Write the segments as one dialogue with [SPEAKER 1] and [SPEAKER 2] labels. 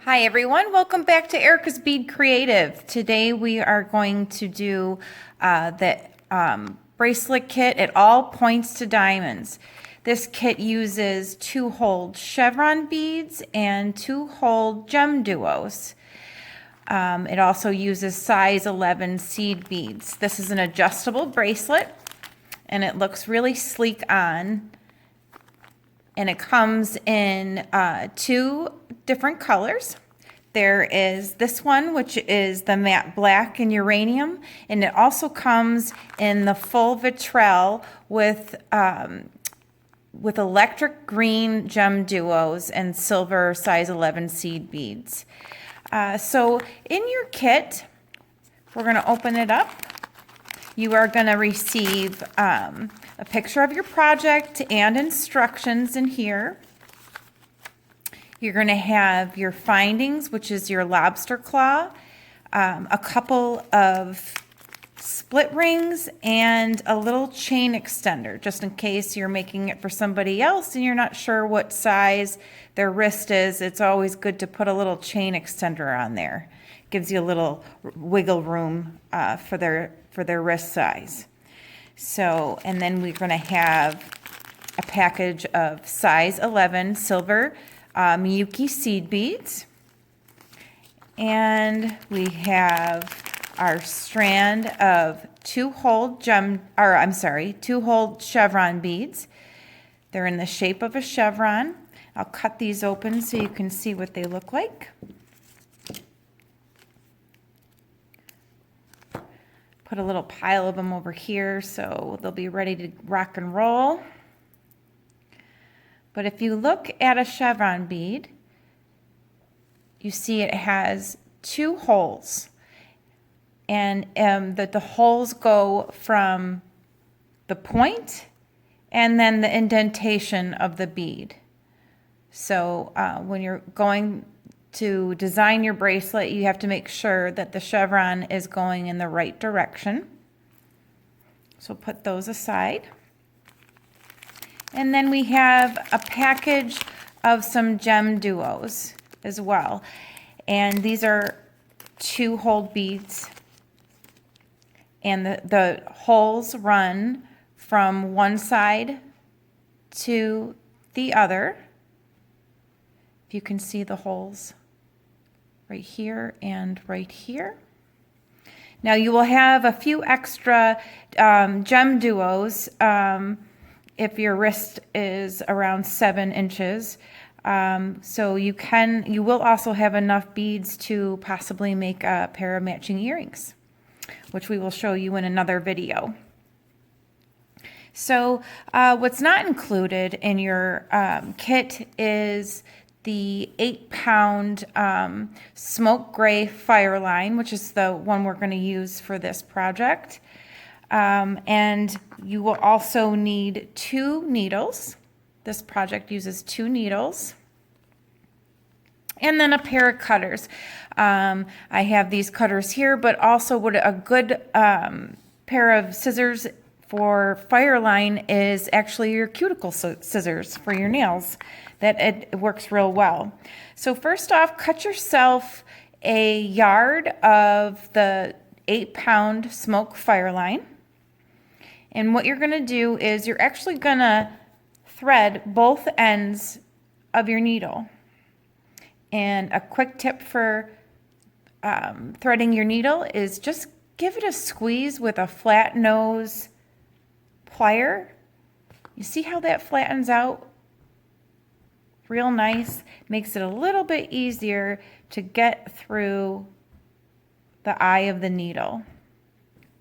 [SPEAKER 1] Hi everyone, welcome back to Erika's Bead Creative. Today we are going to do the bracelet kit. It all points to diamonds. This kit uses 2-hole chevron beads and 2-hole gem duos. It also uses size 11 seed beads. This is an adjustable bracelet and it looks really sleek on. And it comes in 2 different colors. There is this one, which is the matte black and uranium, and it also comes in the full vitrelle with electric green gem duos and silver size 11 seed beads. So in your kit, we're going to open it up. You are going to receive a picture of your project and instructions in here. You're going to have your findings, which is your lobster claw, a couple of split rings, and a little chain extender, just in case you're making it for somebody else and you're not sure what size their wrist is. It's always good to put a little chain extender on there. Gives you a little wiggle room for their wrist size. So, and then we're going to have a package of size 11 silver Miyuki seed beads, and we have our strand of 2-hole chevron beads. They're in the shape of a chevron. I'll cut these open so you can see what they look like. Put a little pile of them over here so they'll be ready to rock and roll. But if you look at a chevron bead, you see it has 2 holes. And the holes go from the point and then the indentation of the bead. So when you're going to design your bracelet, you have to make sure that the chevron is going in the right direction. So put those aside. And then we have a package of some gem duos as well. And these are 2-hole beads. And the holes run from one side to the other. If you can see the holes right here and right here. Now you will have a few extra gem duos if your wrist is around 7 inches. So you will also have enough beads to possibly make a pair of matching earrings, which we will show you in another video. So what's not included in your kit is the 8-pound smoke gray fire line, which is the one we're going to use for this project. And you will also need 2 needles. This project uses 2 needles. And then a pair of cutters. I have these cutters here, but also what a good pair of scissors for fire line is actually your cuticle scissors for your nails. That it works real well. So first off, cut yourself a yard of the 8-pound smoke fire line. And what you're going to do is you're actually going to thread both ends of your needle. And a quick tip for threading your needle is just give it a squeeze with a flat nose plier. You see how that flattens out? Real nice. Makes it a little bit easier to get through the eye of the needle.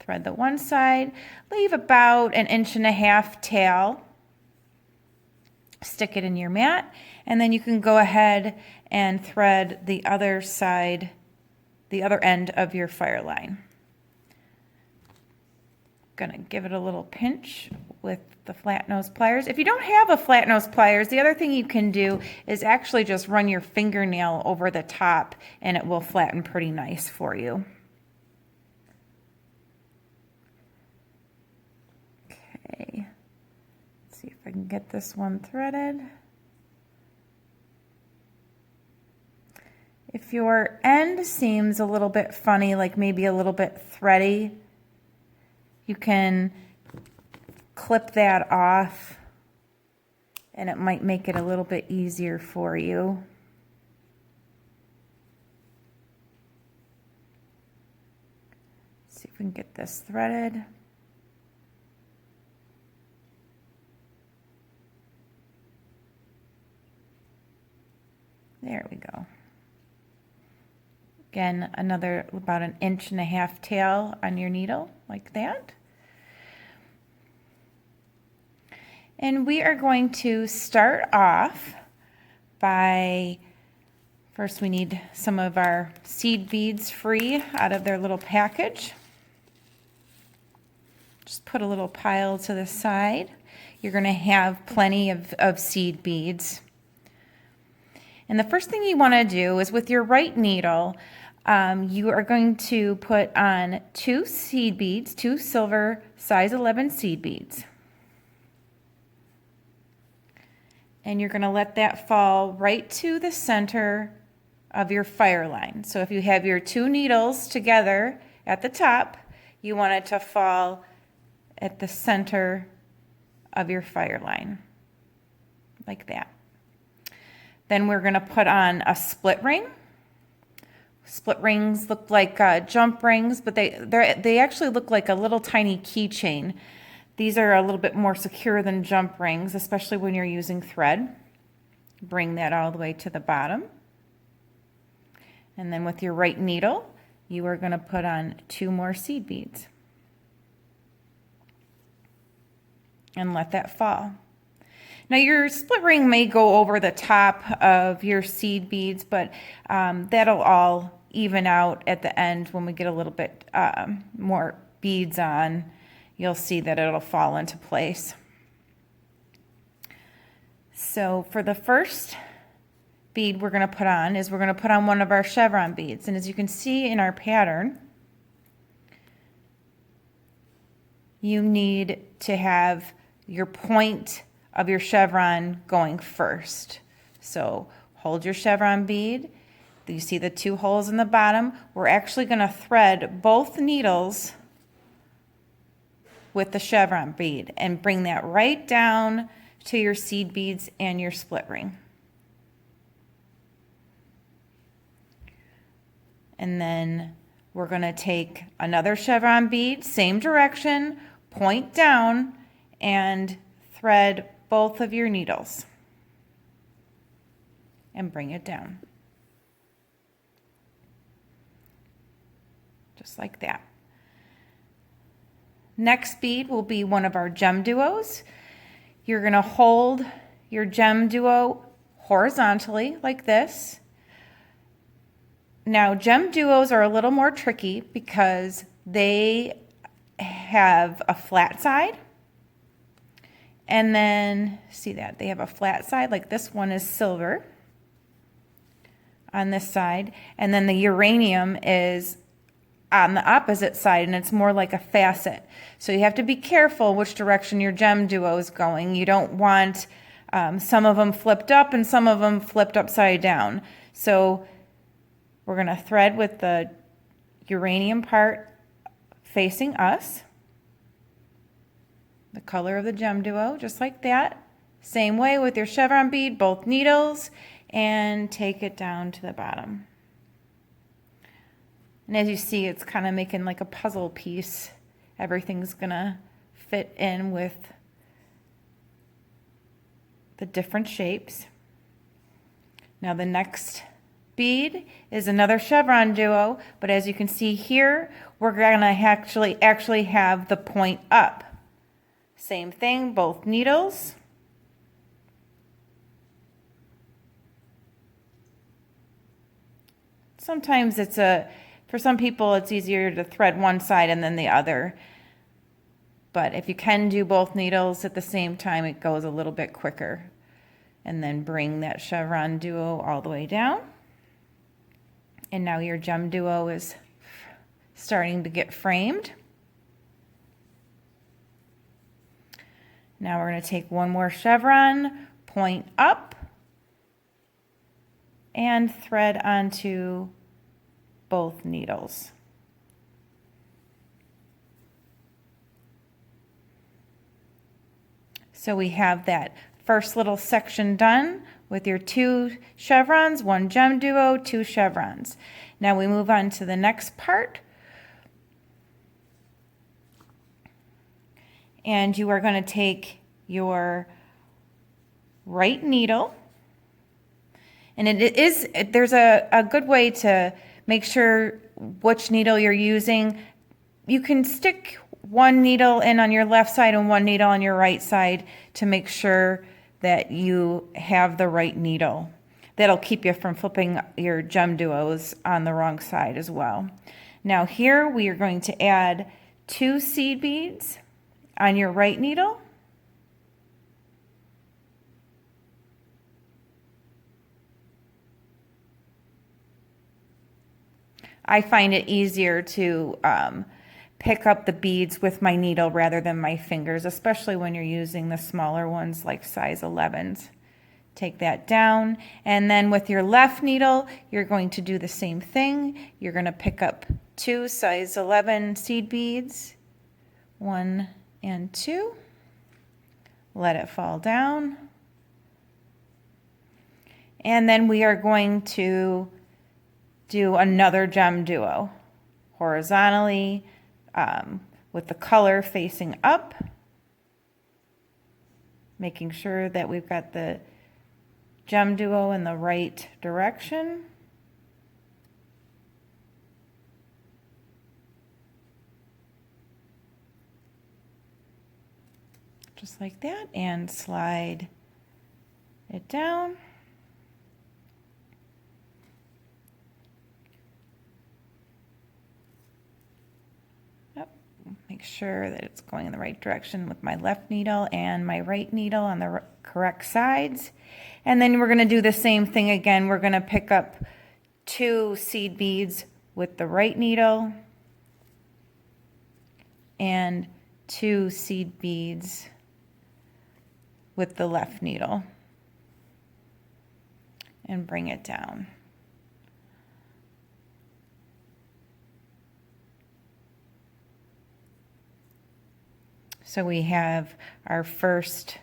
[SPEAKER 1] Thread the one side, leave about 1.5 inch tail, stick it in your mat, and then you can go ahead and thread the other side, the other end of your fire line. Gonna give it a little pinch with the flat nose pliers. If you don't have a flat nose pliers, the other thing you can do is actually just run your fingernail over the top and it will flatten pretty nice for you. Okay, let's see if I can get this one threaded. If your end seems a little bit funny, like maybe a little bit thready, you can clip that off and it might make it a little bit easier for you. See if we can get this threaded. There we go. Again, another about 1.5 inch tail on your needle, like that. And we are going to start off by, first we need some of our seed beads free out of their little package. Just put a little pile to the side. You're going to have plenty of seed beads. And the first thing you want to do is with your right needle, you are going to put on 2 seed beads, 2 silver size 11 seed beads. And you're going to let that fall right to the center of your fire line. So if you have your 2 needles together at the top, you want it to fall at the center of your fire line, like that. Then we're going to put on a split ring. Split rings look like jump rings, but they actually look like a little tiny keychain. These are a little bit more secure than jump rings, especially when you're using thread. Bring that all the way to the bottom. And then with your right needle, you are going to put on 2 more seed beads. And let that fall. Now your split ring may go over the top of your seed beads, but that'll all even out at the end when we get a little bit more beads on. You'll see that it'll fall into place. So for the first bead we're going to put on is we're going to put on one of our chevron beads. And as you can see in our pattern, you need to have your point of your chevron going first. So hold your chevron bead. You see the 2 holes in the bottom. We're actually going to thread both needles with the chevron bead and bring that right down to your seed beads and your split ring. And then we're going to take another chevron bead, same direction, point down, and thread both of your needles and bring it down. Just like that. Next bead will be one of our gem duos. You're going to hold your gem duo horizontally like this. Now gem duos are a little more tricky because they have a flat side. And then, see that, they have a flat side, like this one is silver on this side. And then the uranium is on the opposite side, and it's more like a facet. So you have to be careful which direction your gem duo is going. You don't want some of them flipped up and some of them flipped upside down. So we're going to thread with the uranium part facing us. The color of the gem duo, just like that. Same way with your chevron bead, both needles, and take it down to the bottom. And as you see, it's kind of making like a puzzle piece. Everything's gonna fit in with the different shapes. Now the next bead is another chevron duo, but as you can see here, we're gonna actually have the point up. Same thing, both needles. Sometimes for some people it's easier to thread one side and then the other. But if you can do both needles at the same time, it goes a little bit quicker. And then bring that chevron duo all the way down. And now your gem duo is starting to get framed. Now we're going to take one more chevron, point up, and thread onto both needles. So we have that first little section done with your 2 chevrons, 1 gem duo, 2 chevrons. Now we move on to the next part. And you are going to take your right needle, and there's a good way to make sure which needle you're using. You can stick 1 needle in on your left side and 1 needle on your right side to make sure that you have the right needle. That'll keep you from flipping your gem duos on the wrong side as well. Now here we are going to add 2 seed beads on your right needle. I find it easier to pick up the beads with my needle rather than my fingers, especially when you're using the smaller ones like size 11s. Take that down, and then with your left needle, you're going to do the same thing. You're going to pick up 2 size 11 seed beads, 1 and 2. Let it fall down. And then we are going to do another gem duo horizontally with the color facing up, making sure that we've got the gem duo in the right direction. Just like that, and slide it down. Make sure that it's going in the right direction with my left needle and my right needle on the correct sides. And then we're going to do the same thing again. We're going to pick up 2 seed beads with the right needle and 2 seed beads with the left needle and bring it down. So we have our first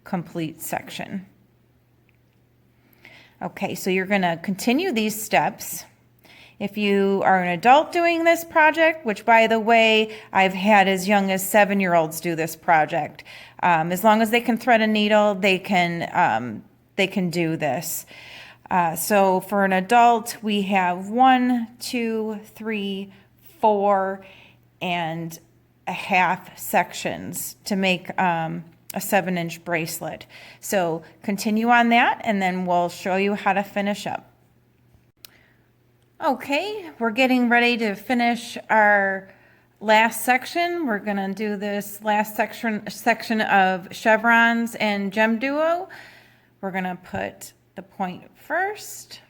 [SPEAKER 1] complete section. Okay, so you're going to continue these steps. If you are an adult doing this project, which by the way, I've had as young as 7-year-olds do this project. As long as they can thread a needle, they can do this. So for an adult, we have 1, 2, 3, 4, and a half sections to make a 7-inch bracelet. So continue on that, and then we'll show you how to finish up. Okay, we're getting ready to finish our last section. We're going to do this last section of chevrons and gem duo. We're going to put the point first.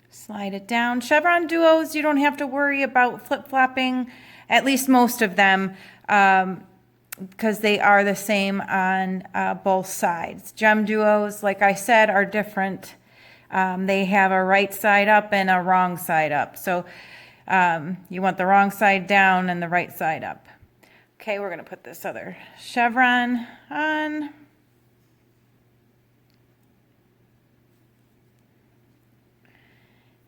[SPEAKER 1] Slide it down. Chevron duos, you don't have to worry about flip-flopping, at least most of them, because they are the same on both sides. Gem duos, like I said, are different. They have a right side up and a wrong side up. So you want the wrong side down and the right side up. Okay, we're going to put this other chevron on.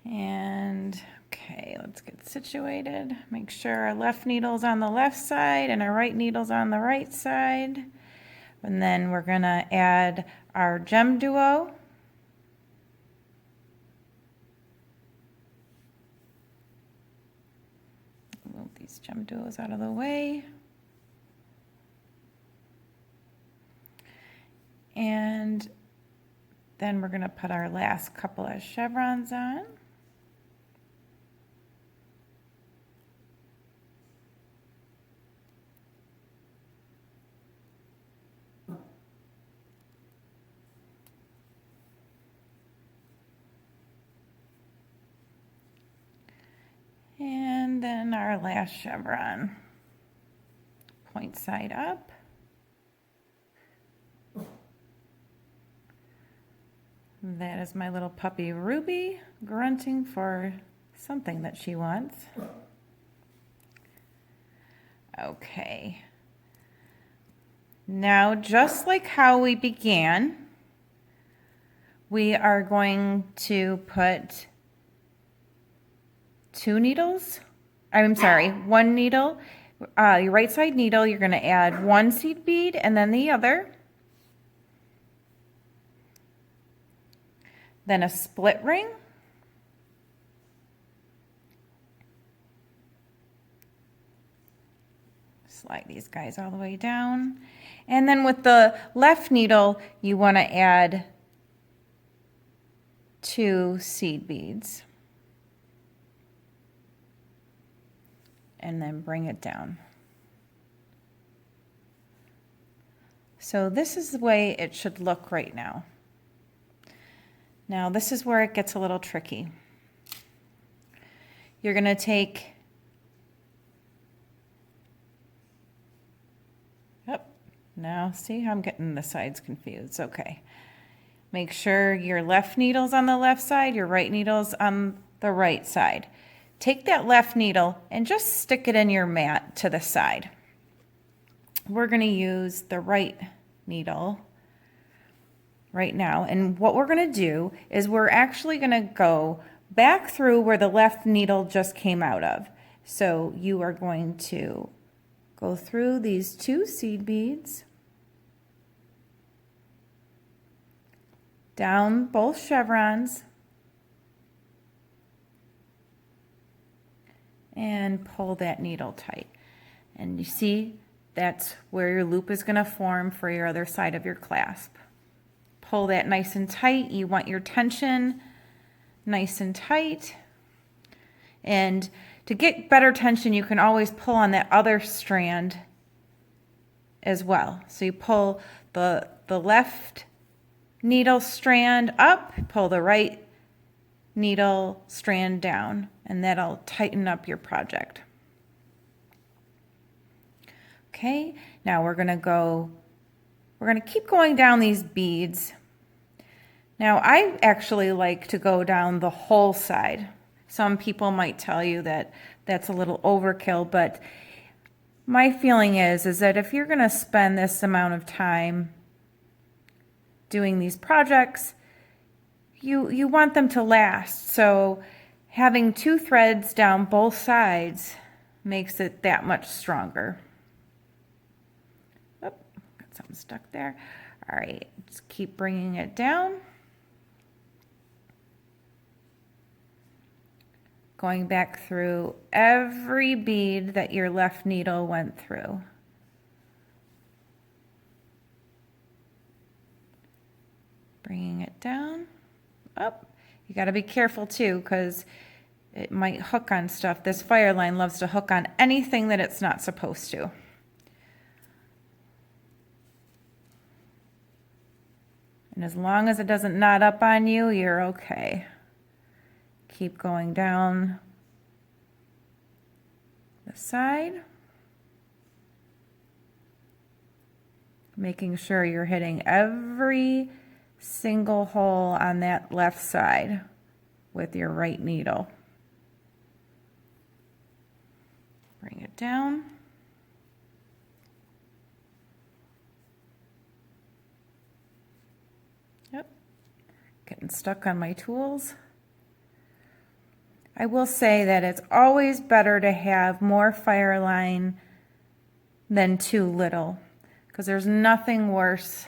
[SPEAKER 1] And okay, let's get situated. Make sure our left needle's on the left side and our right needle's on the right side. And then we're gonna add our gem duo. Move these gem duos out of the way. And then we're gonna put our last couple of chevrons on. And then our last chevron, point side up. That is my little puppy Ruby grunting for something that she wants. Okay. Now, just like how we began, we are going to put one needle. Your right side needle, you're going to add one seed bead and then the other. Then a split ring. Slide these guys all the way down. And then with the left needle, you want to add 2 seed beads. And then bring it down. So this is the way it should look right now. Now this is where it gets a little tricky. You're going to take, now see how I'm getting the sides confused. Okay. Make sure your left needle's on the left side, your right needle's on the right side. Take that left needle and just stick it in your mat to the side. We're going to use the right needle right now. And what we're going to do is we're actually going to go back through where the left needle just came out of. So you are going to go through these 2 seed beads, down both chevrons, and pull that needle tight. And you see, that's where your loop is going to form for your other side of your clasp. Pull that nice and tight. You want your tension nice and tight. And to get better tension, you can always pull on that other strand as well. So you pull the left needle strand up, pull the right needle strand down, and that'll tighten up your project. Okay, now we're going to keep going down these beads. Now I actually like to go down the whole side. Some people might tell you that that's a little overkill, but my feeling is that if you're going to spend this amount of time doing these projects, you want them to last. So having 2 threads down both sides makes it that much stronger. Oh, got something stuck there. All right, just keep bringing it down. Going back through every bead that your left needle went through. Bringing it down. Up. You got to be careful too, because it might hook on stuff. This fire line loves to hook on anything that it's not supposed to. And as long as it doesn't knot up on you, you're okay. Keep going down the side. Making sure you're hitting every single hole on that left side with your right needle. Bring it down. Yep. Getting stuck on my tools. I will say that it's always better to have more fire line than too little, because there's nothing worse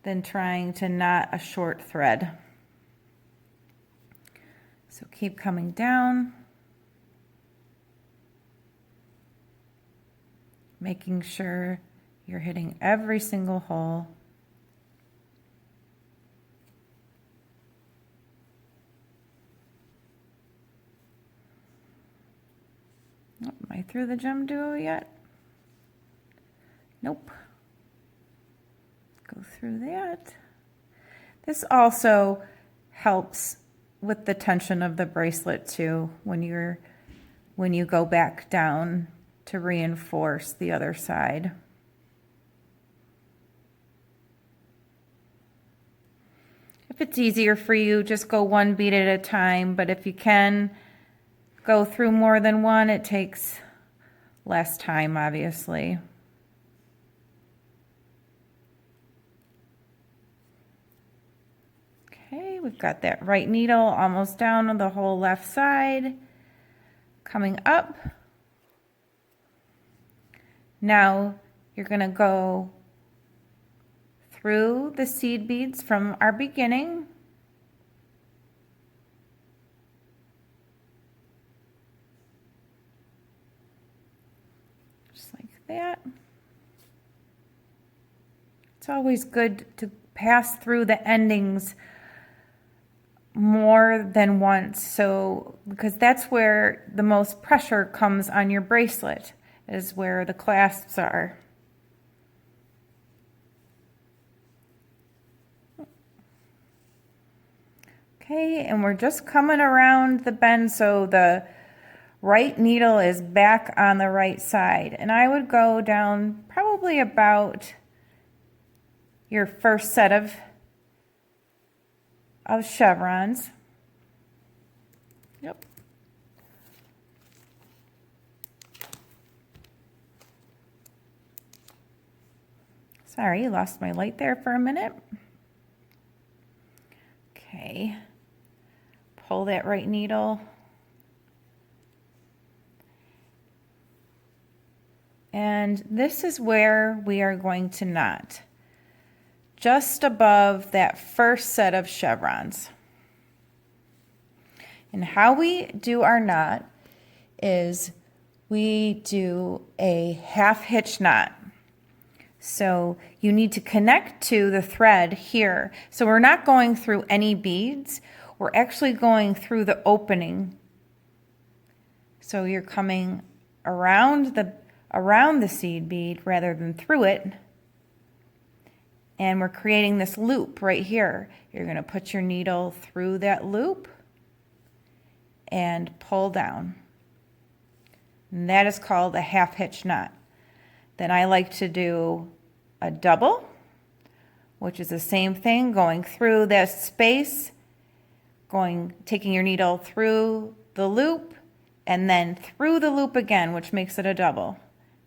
[SPEAKER 1] than trying to knot a short thread. So keep coming down, making sure you're hitting every single hole. Oh, am I through the gem duo yet? Nope. Go through that. This also helps with the tension of the bracelet too, when you go back down to reinforce the other side. If it's easier for you, just go one bead at a time, but if you can go through more than one, it takes less time, obviously. Okay, we've got that right needle almost down on the whole left side, coming up. Now you're going to go through the seed beads from our beginning. Just like that. It's always good to pass through the endings more than once, so because that's where the most pressure comes on your bracelet, is where the clasps are. Okay, and we're just coming around the bend so the right needle is back on the right side, and I would go down probably about your first set of chevrons. Yep. Sorry, lost my light there for a minute. Okay. Pull that right needle. And this is where we are going to knot, just above that first set of chevrons. And how we do our knot is we do a half hitch knot. So you need to connect to the thread here. So we're not going through any beads, we're actually going through the opening. So you're coming around the seed bead rather than through it. And we're creating this loop right here. You're going to put your needle through that loop and pull down. And that is called a half hitch knot. Then I like to do a double, which is the same thing, going through this space, taking your needle through the loop and then through the loop again, which makes it a double.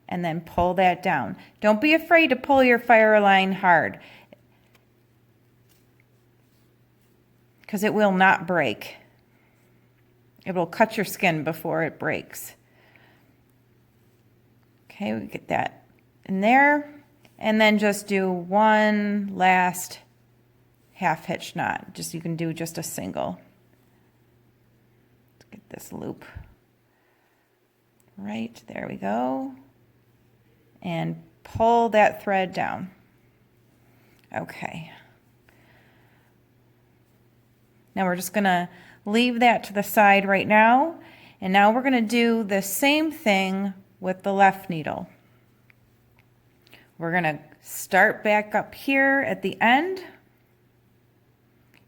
[SPEAKER 1] And then pull that down. Don't be afraid to pull your fire line hard, because it will not break. It will cut your skin before it breaks. Okay, we get that in there. And then just do one last half hitch knot. You can do just a single. Let's get this loop. Right, there we go. And pull that thread down. Okay. Now we're just going to leave that to the side right now. And now we're going to do the same thing with the left needle. We're going to start back up here at the end.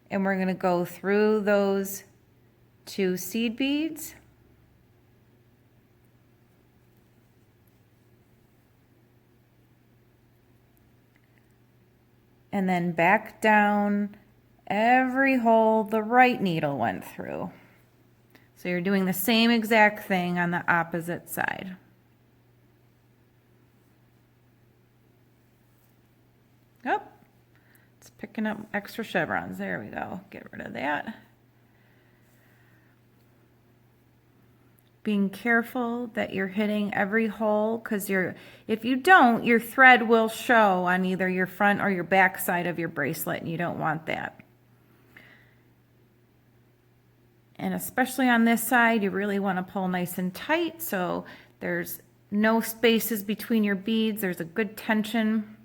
[SPEAKER 1] And we're going to go through those two seed beads. And then back down every hole the right needle went through. So you're doing the same exact thing on the opposite side. Oh, it's picking up extra chevrons. There we go. Get rid of that. Being careful that you're hitting every hole, because if you don't, your thread will show on either your front or your back side of your bracelet, and you don't want that. And especially on this side, you really want to pull nice and tight so there's no spaces between your beads. There's a good tension.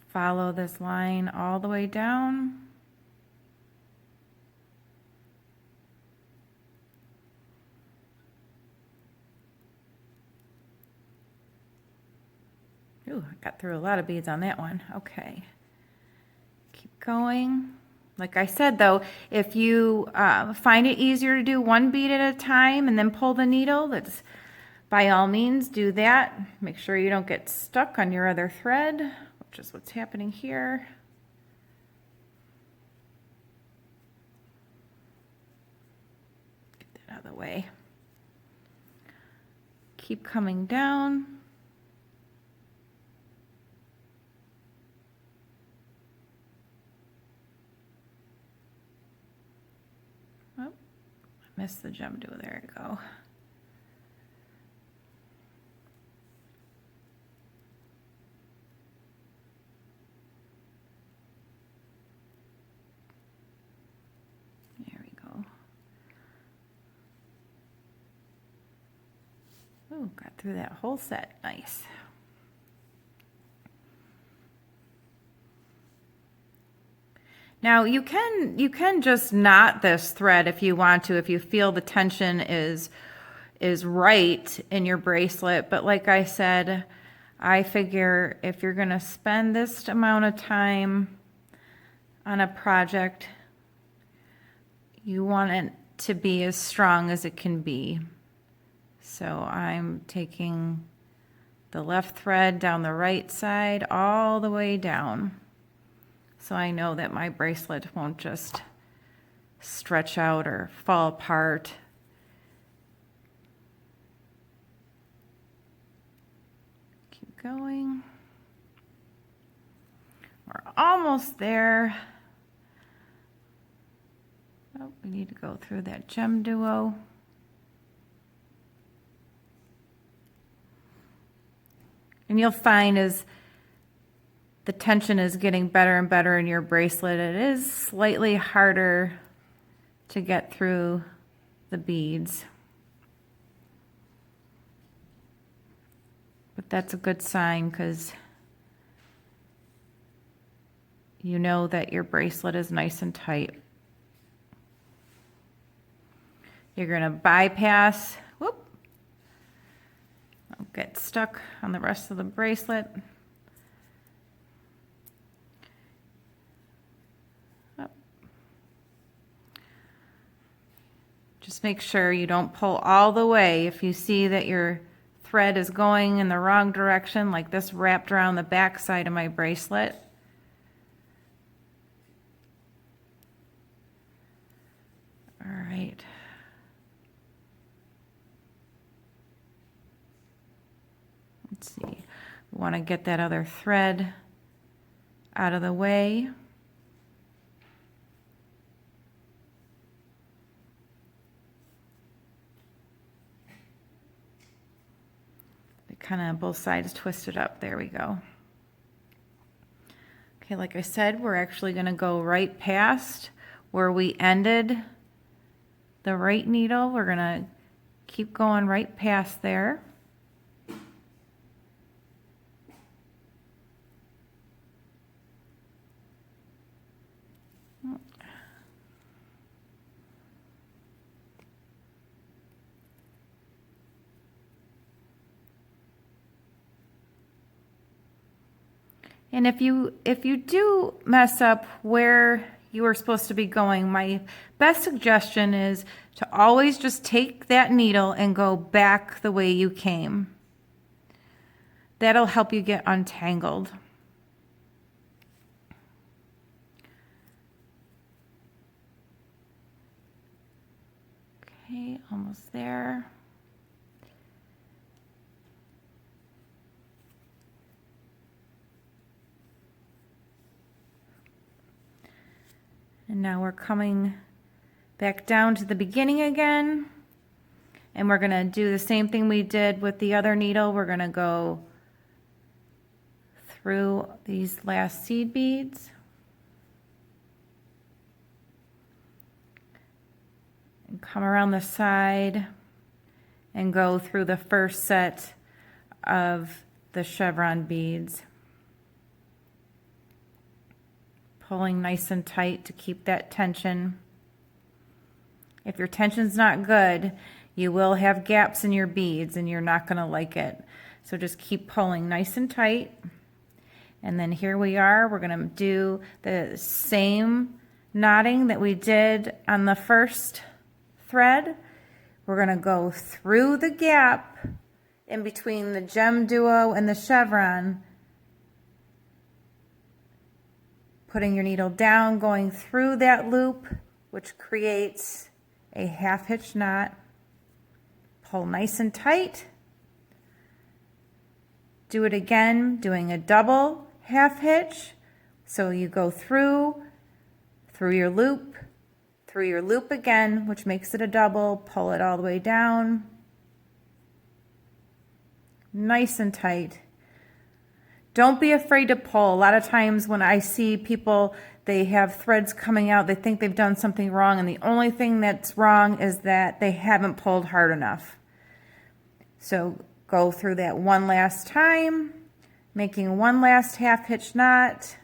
[SPEAKER 1] Follow this line all the way down. Ooh, I got through a lot of beads on that one. Okay. Keep going. Like I said, though, if you find it easier to do one bead at a time and then pull the needle, that's by all means do that. Make sure you don't get stuck on your other thread. which is what's happening here. Get that out of the way. Keep coming down. Oh, I missed the gem duo. There we go. Oh, got through that whole set. Nice. Now you can just knot this thread if you want to, if you feel the tension is right in your bracelet. But like I said, I figure if you're gonna spend this amount of time on a project, you want it to be as strong as it can be. So I'm taking the left thread down the right side all the way down. So I know that my bracelet won't just stretch out or fall apart. Keep going. We're almost there. Oh, we need to go through that gem duo. And you'll find as the tension is getting better and better in your bracelet, it is slightly harder to get through the beads. But that's a good sign because you know that your bracelet is nice and tight. You're going to bypass, don't get stuck on the rest of the bracelet. Just make sure you don't pull all the way. If you see that your thread is going in the wrong direction, like this wrapped around the back side of my bracelet, all right. Let's see, we want to get that other thread out of the way. Kind of both sides twisted up. There we go. Okay, like I said, we're actually going to go right past where we ended the right needle. We're going to keep going right past there. And if you do mess up where you are supposed to be going, my best suggestion is to always just take that needle and go back the way you came. That'll help you get untangled. Okay, almost there. And now we're coming back down to the beginning again. And we're going to do the same thing we did with the other needle. We're going to go through these last seed beads. And come around the side and go through the first set of the chevron beads. Pulling nice and tight to keep that tension. If your tension's not good, you will have gaps in your beads and you're not going to like it. So just keep pulling nice and tight. And then here we are. We're going to do the same knotting that we did on the first thread. We're going to go through the gap in between the gem duo and the chevron putting your needle down, going through that loop, which creates a half hitch knot. Pull nice and tight. Do it again, doing a double half hitch. So you go through your loop, through your loop again, which makes it a double, pull it all the way down. Nice and tight. Don't be afraid to pull. A lot of times when I see people, they have threads coming out, they think they've done something wrong, and the only thing that's wrong is that they haven't pulled hard enough. So go through that one last time, making one last half hitch knot.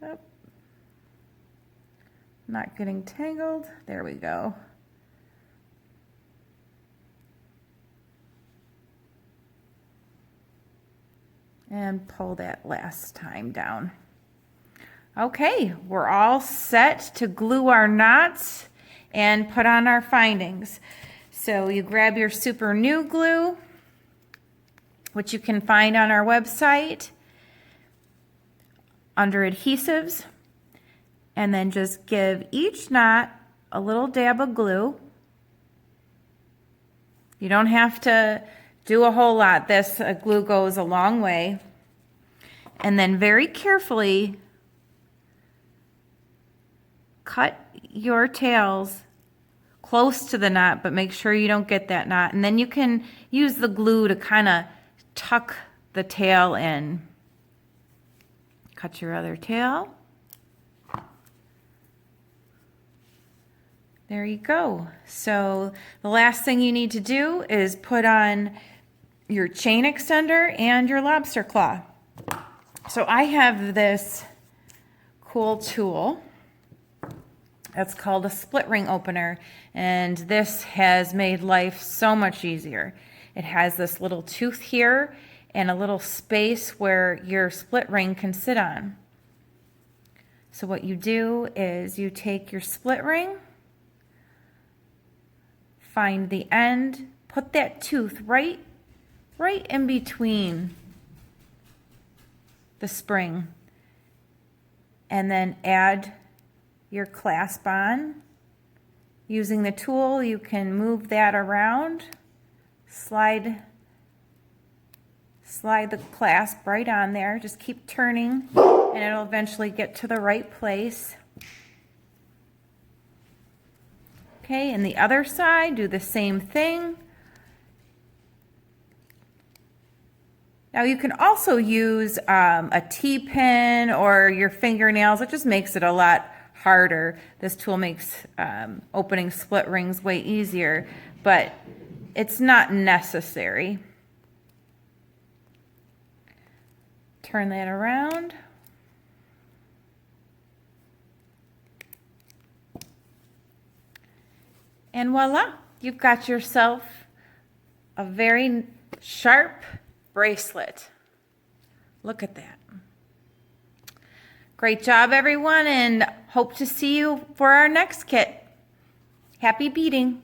[SPEAKER 1] Oh, not getting tangled. There we go. And pull that last time down. Okay, we're all set to glue our knots and put on our findings. So you grab your super new glue, which you can find on our website under adhesives, and then just give each knot a little dab of glue. You don't have to do a whole lot. This glue goes a long way. And then very carefully cut your tails close to the knot, but make sure you don't get that knot. And then you can use the glue to kind of tuck the tail in. Cut your other tail. There you go. So the last thing you need to do is put on your chain extender and your lobster claw. So I have this cool tool that's called a split ring opener, and this has made life so much easier. It has this little tooth here and a little space where your split ring can sit on. So what you do is you take your split ring, find the end, put that tooth right in between the spring, and then add your clasp on. Using the tool, you can move that around, slide the clasp right on there. Just keep turning and it'll eventually get to the right place. Okay, and the other side, do the same thing. Now you can also use a T-pin or your fingernails. It just makes it a lot harder. This tool makes opening split rings way easier, but it's not necessary. Turn that around. And voila, you've got yourself a very sharp bracelet. Look at that. Great job, everyone, and hope to see you for our next kit. Happy beading.